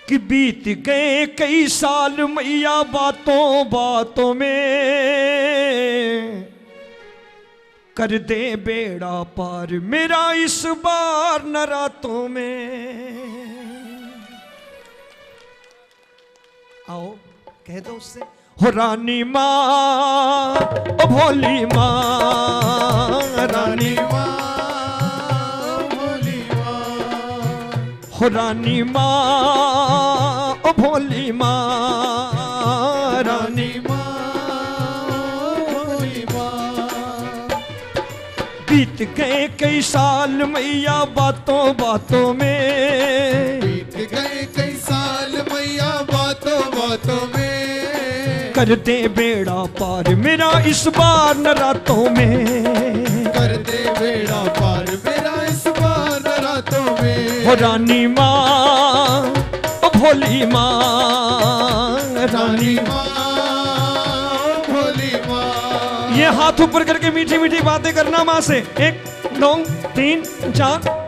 कि बीत गए कई साल मैया बातों बातों में, कर दे बेड़ा पार मेरा इस बार न रातों में। आओ कह दो उससे, हो रानी माँ ओ भोली माँ, रानी माँ भोली माँ, हो रानी माँ ओ भोली माँ, रानी माँ भोली माँ। बीत गए कई साल मैया बातों बातों में, बीत गए कई साल मैया बातों बातों में, कर दे बेड़ा पार मेरा इस बार न रातों में, कर दे बेड़ा पार मेरा इस बार न रातों में। हो रानी माँ ओ भोली माँ, रानी माँ भोली माँ। ये हाथ ऊपर करके मीठी मीठी बातें करना माँ से। 1 2 3 4।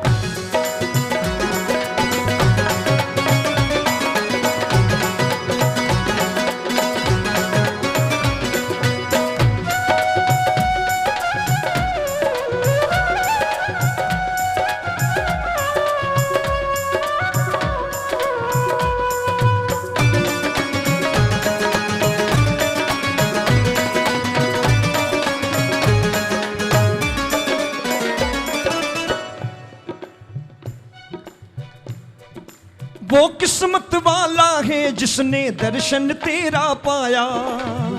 वो किस्मत वाला है जिसने दर्शन तेरा पाया,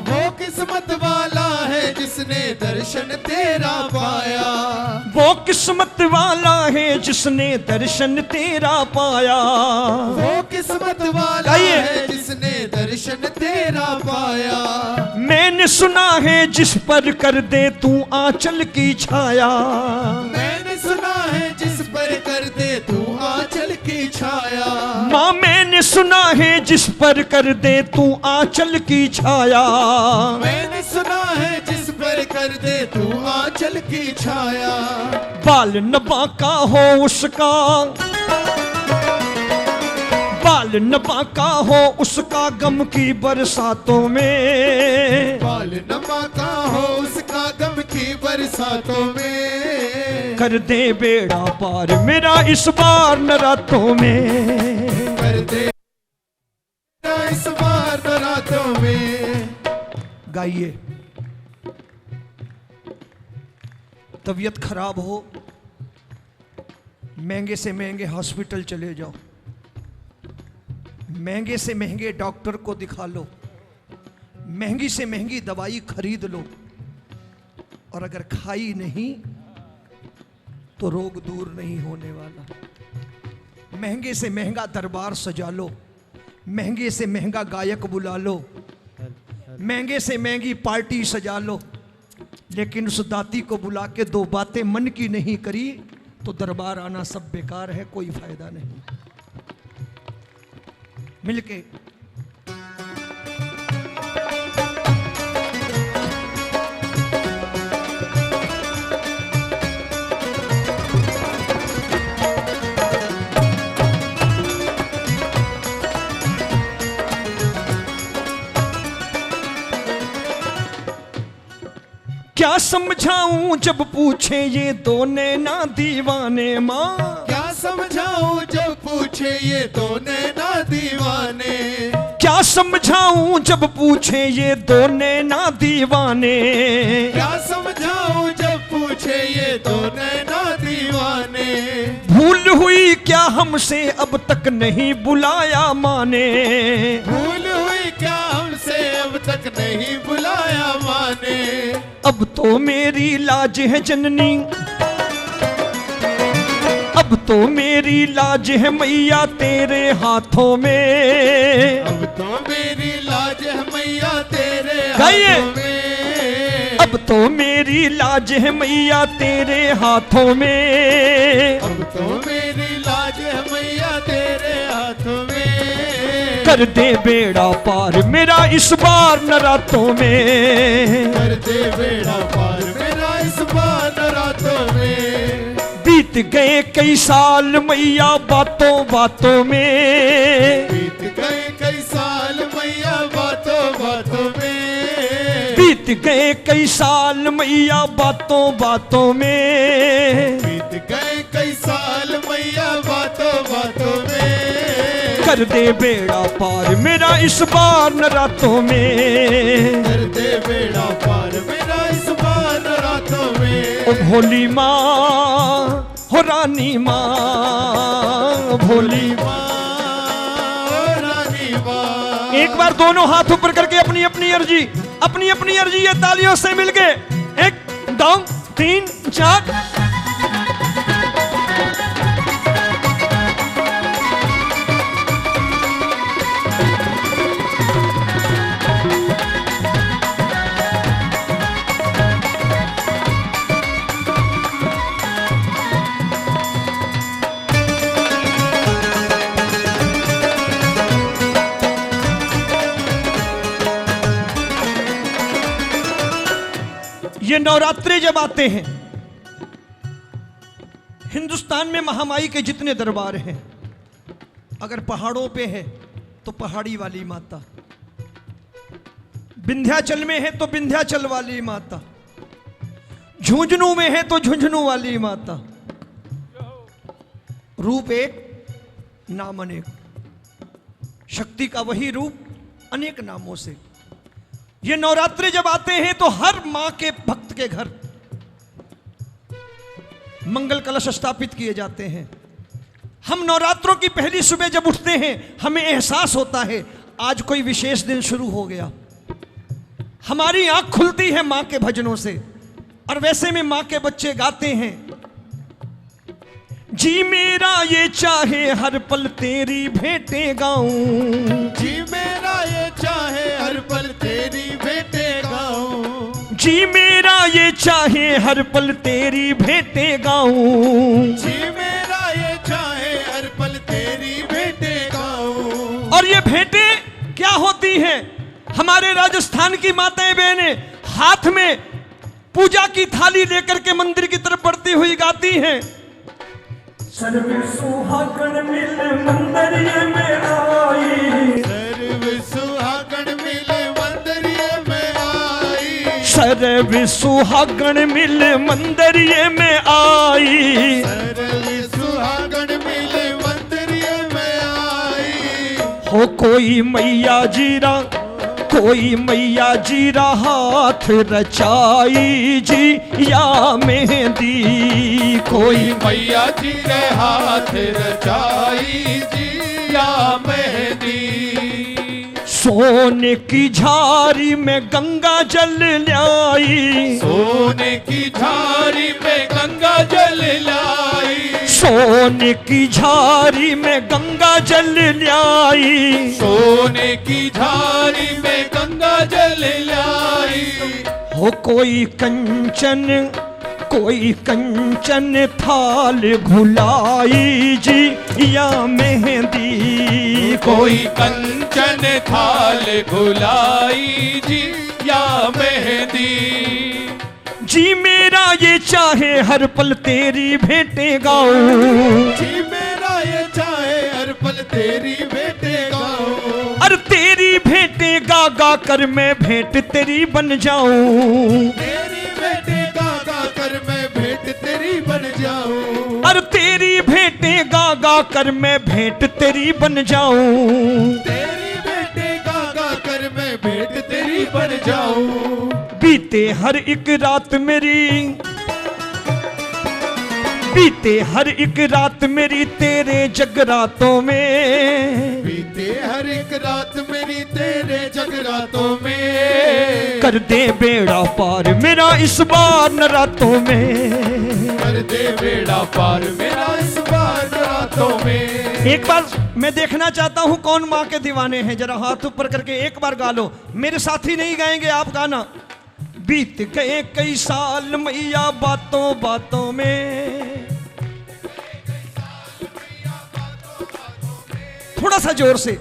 वो किस्मत वाला है जिसने दर्शन तेरा पाया, वो किस्मत वाला है जिसने दर्शन तेरा पाया, वो किस्मत वाला है जिसने दर्शन तेरा पाया। मैंने सुना है जिस पर कर दे तू आंचल की छाया, मैंने सुना है जिस पर कर दे तू आंचल की छाया। माँ मैंने सुना है जिस पर कर दे तू आंचल की छाया, मैंने सुना है जिस पर कर दे तू आंचल की छाया। बाल न बांका हो उसका, बाल न बांका हो उसका गम की बरसातों में, बाल न बांका हो उसका गम की बरसातों में, कर दे बेड़ा पार मेरा इस बार न रातों में, कर दे इस बार न रातों में। गाइए। तबीयत खराब हो, महंगे से महंगे हॉस्पिटल चले जाओ, महंगे से महंगे डॉक्टर को दिखा लो, महंगी से महंगी दवाई खरीद लो, और अगर खाई नहीं तो रोग दूर नहीं होने वाला। महंगे से महंगा दरबार सजा लो, महंगे से महंगा गायक बुला लो, महंगे से महंगी पार्टी सजा लो, लेकिन उस दाती को बुला के 2 बातें मन की नहीं करी तो दरबार आना सब बेकार है, कोई फायदा नहीं। मिलके क्या समझाऊं जब पूछे ये 2 नैना दीवाने माँ, क्या समझाऊं जब पूछे ये 2 नैना दीवाने, क्या समझाऊं जब पूछे ये 2 नैना दीवाने, क्या समझाऊं जब पूछे ये 2 नैना दीवाने। भूल हुई क्या हमसे अब तक नहीं बुलाया माने, भूल हुई क्या हमसे अब तक नहीं बुलाया माने। अब तो मेरी लाज है जननी, अब तो मेरी लाज है मैया तेरे हाथों में, अब तो मेरी लाज है मैया तेरे गाइए। हाथों में, अब तो मेरी लाज है मैया तेरे हाथों में, अब तो मेरी लाज है मैया तेरे हाथों में। कर दे बेड़ा पार मेरा इस बार न रातों में, कर दे बेड़ा पार मेरा इस बार न रातों में। बीत गए कई साल मैया बातों बातों में, बीत बीत गए कई साल मैया बातों बातों में, बीत गए कई साल मैया बातों बातों में, कर दे बेड़ा पार मेरा इस बार न रातों में, कर दे बेड़ा पार मेरा इस बार न रातों में। ओ भोली माँ हो रानी माँ, भोली माँ रानी माँ। एक बार दोनों हाथ ऊपर करके अपनी अपनी अर्जी ये तालियों से मिलके 1 2 3 4। ये नवरात्रे जब आते हैं, हिंदुस्तान में महामाई के जितने दरबार हैं, अगर पहाड़ों पे है तो पहाड़ी वाली माता, विंध्याचल में है तो विंध्याचल वाली माता, झुंझुनू में है तो झुंझुनू वाली माता। रूप एक नाम अनेक, शक्ति का वही रूप अनेक नामों से। ये नवरात्रे जब आते हैं तो हर मां के भक्त के घर मंगल कलश स्थापित किए जाते हैं। हम नवरात्रों की पहली सुबह जब उठते हैं हमें एहसास होता है आज कोई विशेष दिन शुरू हो गया। हमारी आंख खुलती है मां के भजनों से, और वैसे में मां के बच्चे गाते हैं, जी मेरा ये चाहे हर पल तेरी भेंटे गाऊं, जी मेरा ये चाहे हर पल तेरी भेंटे गाऊं, जी मेरा ये चाहे हर पल तेरी भेंटे गाऊं, जी मेरा ये चाहे हर पल तेरी भेंटे गाऊं। और ये भेंटे क्या होती हैं? हमारे राजस्थान की माताएं बहनें हाथ में पूजा की थाली लेकर के मंदिर की तरफ बढ़ती हुई गाती हैं, सर्व सुहागण मिल मंदिरिये में आई, सर्व सुहागण मिल मंदिरिये में आई, सर्व सुहागण मिल मंदिरिये में आई, सर्व सुहागण मिल मंदिरिये में आई। हो कोई मैया जीरा, कोई मैया जीरा हाथ रचाई जी या मेहंदी, कोई मैया जी रे हाथ रचाई जी या मेहंदी, सोने की झारी में गंगा जल लाई, सोने की झारी में गंगा जल लाई, सोने की झारी में गंगा जल लाई, सोने की झारी में गंगा जल लाई। हो कोई कंचन थाल घुलाई जी या मेहंदी, कोई कंचन थाल घुलाई जी या मेहंदी, जी मेरा ये चाहे हर पल तेरी भेंटे गाऊं, जी मेरा ये चाहे हर पल तेरी भेंटे गाऊं, और तेरी भेंटे गा गा कर मैं भेंट तेरी बन जाऊं, तेरी भेंटे गा गा कर मैं भेंट तेरी बन जाऊं, और तेरी भेंटे गा गा कर मैं भेंट तेरी बन जाऊं, तेरी भेंटे गा गा कर मैं भेंट तेरी बन जाऊं। बीते हर एक रात मेरी, बीते हर एक रात मेरी तेरे जगरातों में, बीते हर एक रात मेरी तेरे जगरातों में, कर दे बेड़ा पार मेरा इस बार न रातों में, कर दे बेड़ा पार मेरा इस बार रातों में। एक बार मैं देखना चाहता हूं कौन माँ के दीवाने हैं, जरा हाथ ऊपर करके एक बार गा लो। मेरे साथी नहीं गाएंगे, आप गाना। बीत गए कई साल मैया बातों बातों में, थोड़ा सा जोर से,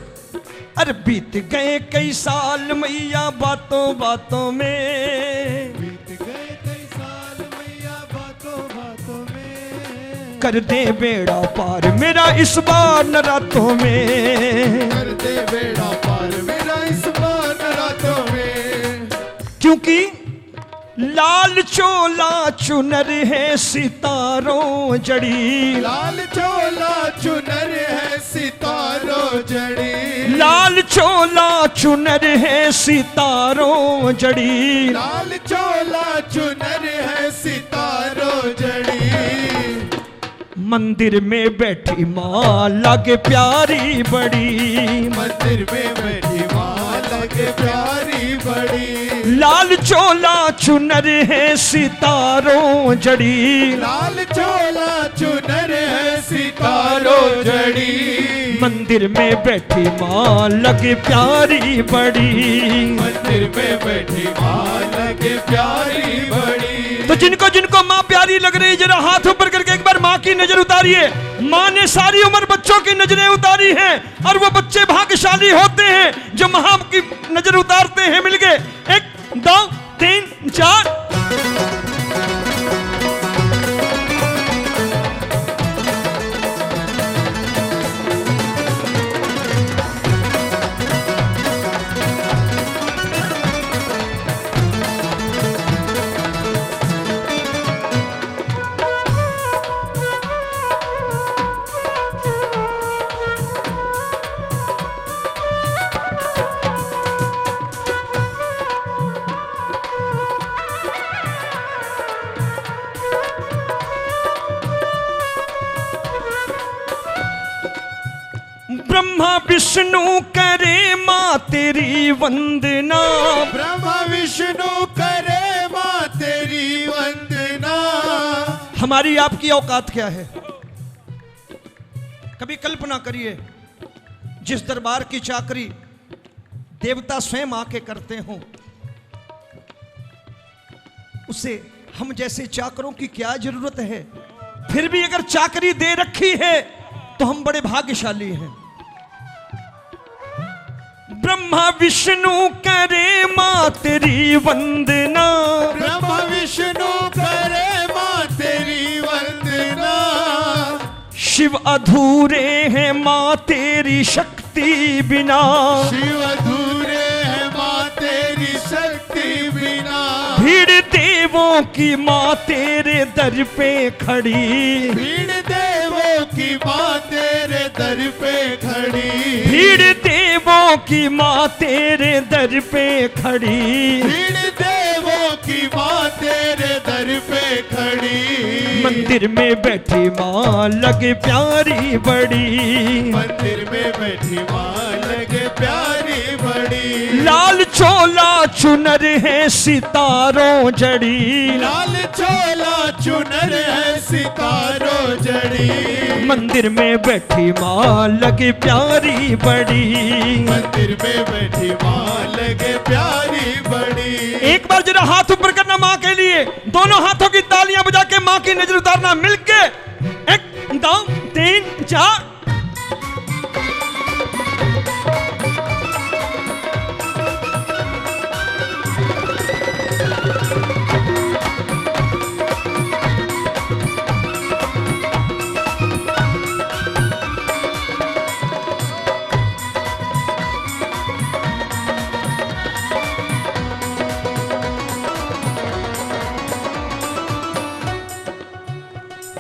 अरे बीत गए कई साल मैया बातों बातों में, बीत गए कई साल मैया बातों बातों में, कर दे बेड़ा पार मेरा इस बार न रातों में, कर दे बेड़ा पार मेरा इस बार रातों में। क्योंकि चोला चुनर है सितारों जड़ी, लाल चोला चुनर है सितारों जड़ी, लाल चोला चुनर है सितारों जड़ी, लाल चोला चुनर है सितारों जड़ी। मंदिर में बैठी माँ लगे प्यारी बड़ी, मंदिर में बैठी माँ लगे प्यारी बड़ी, लाल चोला चुनर है सितारों जड़ी, लाल चोला चुनर है सितारों जड़ी। मंदिर में बैठी माँ लगे प्यारी बड़ी, मंदिर में बैठी माँ लगे प्यारी बड़ी। तो जिनको जिनको माँ प्यारी लग रही, जरा हाथ ऊपर करके एक बार माँ की नजर उतारिए। माँ ने सारी उम्र बच्चों की नजरें उतारी हैं, और वो बच्चे भाग्यशाली होते हैं जो माँ की नजर उतारते हैं। मिल गए 1 2 3 4। ब्रह्मा विष्णु करे माँ तेरी वंदना, ब्रह्मा विष्णु करे माँ तेरी वंदना। हमारी आपकी औकात क्या है? कभी कल्पना करिए, जिस दरबार की चाकरी देवता स्वयं आके करते हो, उसे हम जैसे चाकरों की क्या जरूरत है? फिर भी अगर चाकरी दे रखी है तो हम बड़े भाग्यशाली हैं। ब्रह्मा विष्णु करे माँ तेरी वंदना, ब्रह्मा विष्णु करे माँ तेरी वंदना। शिव अधूरे हैं माँ तेरी शक्ति बिना, शिव अधूरे हैं माँ तेरी शक्ति बिना। भीड़ देवों की माँ तेरे दर पे खड़ी, भीड़ देवों की माँ तेरे दर पे खड़ी, भीड़ देवों की माँ तेरे दर पे खड़ी, भीड़ देवों की माँ तेरे दर पे खड़ी। मंदिर में बैठी माँ लगे प्यारी बड़ी, मंदिर में बैठी माँ लगे प्यारी बड़ी। लाल चोला चुनर है सितारों जड़ी, लाल चोला चुनर है सितारों जड़ी। मंदिर में बैठी माँ लगे प्यारी बड़ी, मंदिर में बैठी माँ लगे प्यारी बड़ी। एक बार जरा हाथ ऊपर करना माँ के लिए, दोनों हाथों की तालियां बजा के माँ की नजर उतारना मिलके। 1 2 3 4।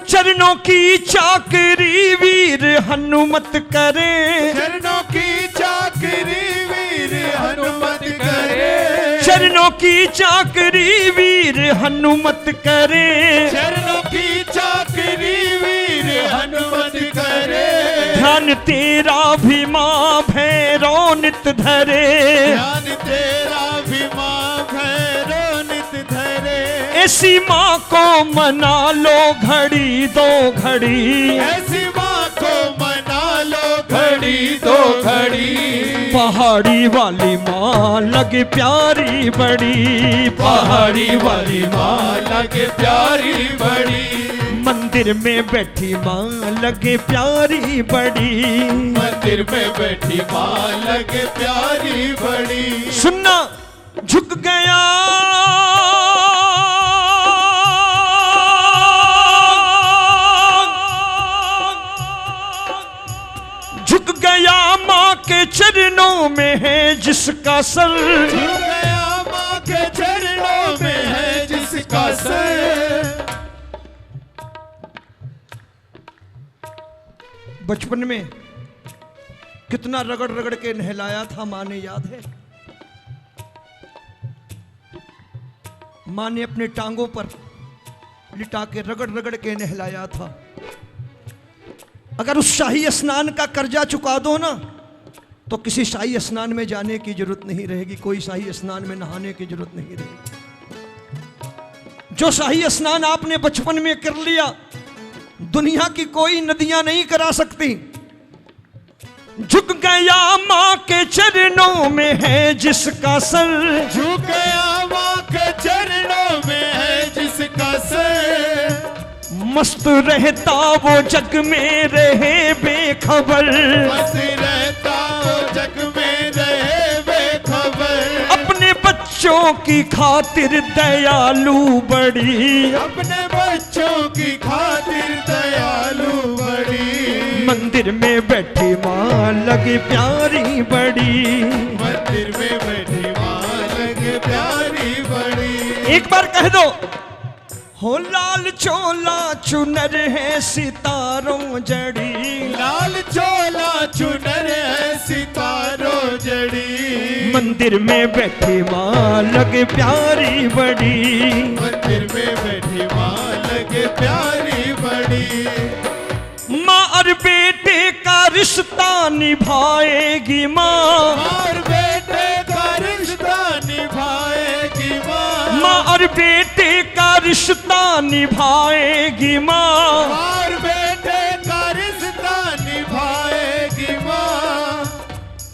चरणों की चाकरी वीर हनुमत करे, चरणों की चाकरी वीर हनुमत करे, चरणों की चाकरी वीर हनुमत करे, चरणों की चाकरी वीर हनुमत करे। ध्यान तेरा भी माँ भैरव नित धरे, ध्यान तेरा भी माँ भैरव नित धरे। ऐसी माँ को मना लो घड़ी दो घड़ी, ऐसी माँ को मना लो घड़ी दो घड़ी। पहाड़ी वाली माँ लगे प्यारी बड़ी, पहाड़ी वाली माँ लगे प्यारी बड़ी। मंदिर में बैठी माँ लगे प्यारी बड़ी, मंदिर में बैठी माँ लगे प्यारी बड़ी। सुनना झुक गया झुक गया माँ के चरणों में है जिसका सर, झुक गया माँ के चरणों में है जिसका जिसका सर। बचपन में कितना रगड़ रगड़ के नहलाया था माँ ने, याद है? माँ ने अपने टांगों पर लिटा के रगड़ रगड़ के नहलाया था। अगर उस शाही स्नान का कर्जा चुका दो ना, तो किसी शाही स्नान में जाने की जरूरत नहीं रहेगी, कोई शाही स्नान में नहाने की जरूरत नहीं रहेगी। जो शाही स्नान आपने बचपन में कर लिया, दुनिया की कोई नदियां नहीं करा सकती। झुक गया माँ के चरणों में है जिसका सर, झुक गया माँ के चरणों में है जिसका सर। मस्त रहता वो जग में रहे बेखबर, मस्त रहता वो जग में रहे बेखबर। अपने बच्चों की खातिर दयालु बड़ी, अपने बच्चों की खातिर दयालु बड़ी। मंदिर में बैठी माँ लगे प्यारी बड़ी, मंदिर में बैठी माँ लगे प्यारी बड़ी। एक बार कह दो, हो लाल चोला चुनर है सितारों जड़ी, लाल चोला चुनर है सितारों जड़ी। मंदिर में बैठी माँ लगे प्यारी बड़ी, मंदिर में बैठी माँ लगे प्यारी बड़ी। माँ और बेटे का रिश्ता निभाएगी माँ, और बेटे का रिश्ता निभाएगी माँ। माँ और बेटे का रिश्ता निभाएगी माँ, और बेटे का रिश्ता निभाएगी माँ।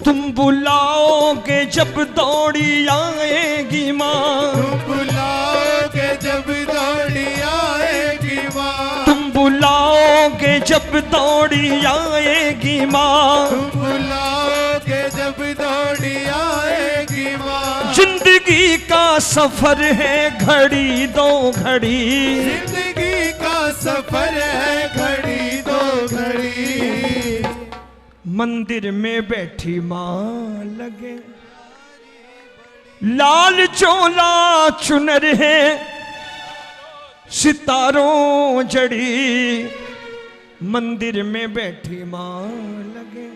तुम बुलाओगे जब दौड़ी आएगी माँ, तुम बुलाओगे जब दौड़ी आएगी माँ। तुम बुलाओगे जब दौड़ी आएगी माँ, तुम बुलाओगे जब दौड़ी आएगी माँ। जिंदगी का सफर है घड़ी दो घड़ी, जिंदगी का सफर है घड़ी दो घड़ी। मंदिर में बैठी माँ लगे लाल चोला चुनर है सितारों जड़ी, मंदिर में बैठी माँ लगे